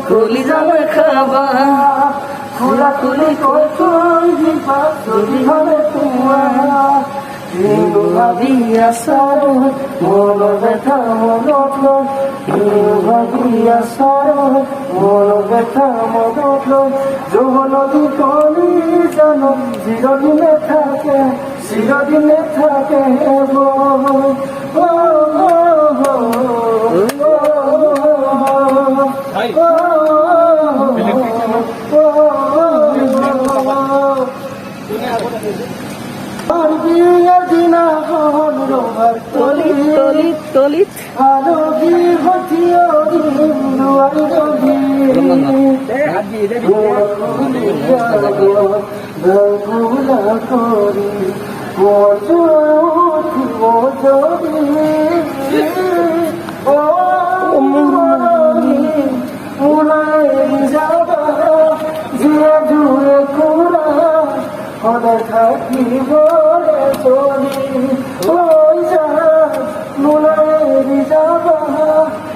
খুলি যাবে খাবা খোলা খুলি ভাবিয়া সর মন ব্যথা মনত ভাবিয়া সর মন ব্যথা মনত যৌবনদী কলি জানো চিরদিনে থাকে তলিত থাকিব চলি ওই যা মুলাই যাবা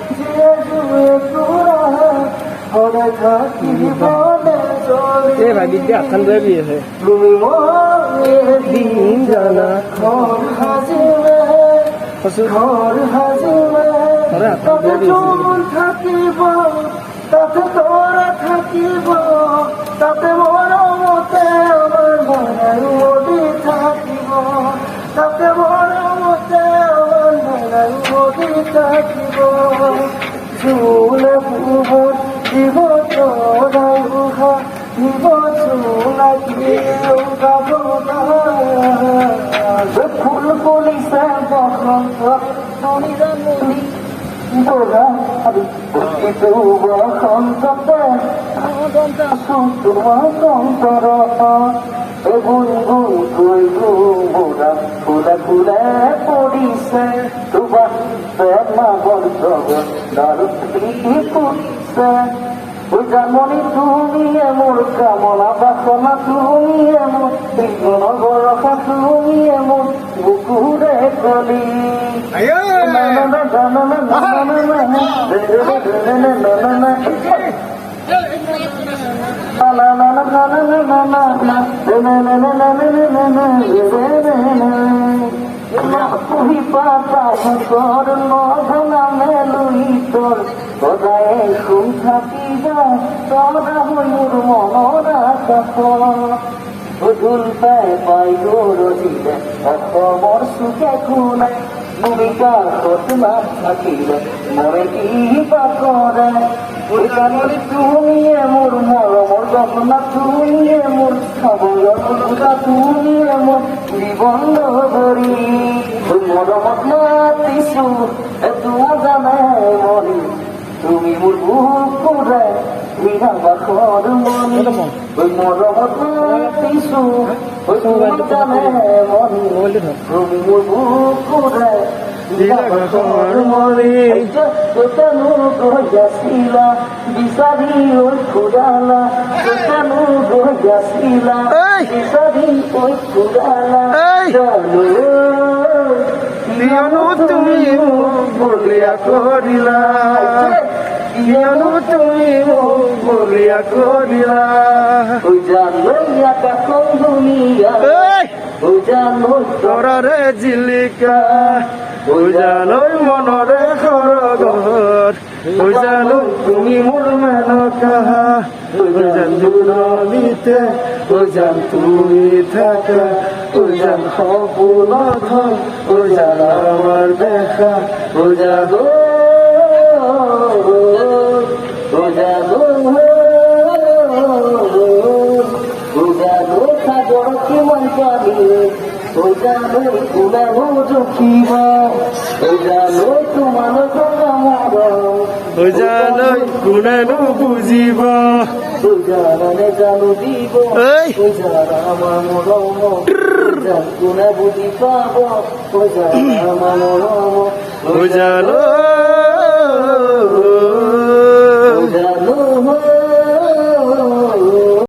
জিয়া জুয়ে পুরা ওরে থাকিব চলি এ ভাই বিদ্যা আখান ধরে বিয়ে তুমি মনে দিন জানা ঘর হাজিবে তাতে চুল থাকিব তাতে তোরা থাকিব তাতে মরমতে আমার মনের মধ্যে থাকিব তাতে মরমতে আমার মনের মধ্যে থাকিব চুলে বুবর দিব তোরাই উহা দিব চুলা দিয়েও গাব ফুল পুলিশে বসন্ত তুমি জানি তোরা আমি বসন্ততে তোমার মোরা ফুলে ফুলে পড়িছে তোমার প্রেমা বন্ধ পড়িছে ওই জানমনি তুমি এমন কামনা বাসনা তুমি এমন বিঘ্ন বরষা তুমি এমন বুকুরে কলি পুহি পাতা তোর মধনা মেলুই তোর সদায় সুখ থাকিবা তোরা হইর মনরা কাপ ঝুল পায় পাই রসিলে অসমর সুখে খুনাই ভূমিকা ঘটনা থাকিলে মনে কি বা করে ওই জানি তুমি এমন মরমর যখন তুমি এমন খবর তুমি এমন জীবন ধরি ওই মরমত মাতিছু এত জানে মরি তুমি মোর বুক করে বিনা বাখর মনি ওই মরমত মাতিছু ওই তুমি জানে মরি তুমি মোর বুক করে কোথানো গিয়াছিলা বিচাৰি ঐ খুদালা কোথানো গিয়াছিলা বিচাৰি ঐ খুদালা জানো তুমি বলিয়া কৰিলা জানো তুমি বলিয়া কৰিলা ঐ জানৈয়া কাকন দুনিয়া ঐ জানৈ তৰাৰে জিলিকা জানৈ মনৰে সৰগত জানো তুমি মোৰ মেনকা জান দূৰণিতে জান তুমি থাকা জান সপোনত জান আমাৰ দেখা জানো ওই জানোই কোনানো জখিব ওই জানোই তোমার গঙ্গা মরম ওই জানোই কোনেনো বুঝিব ওই জানানে জানো দিব এই ওই জানা আমার মরম ওই জান কোনে বুঝি পাব ওই জানা আমার মরম ওই জানোই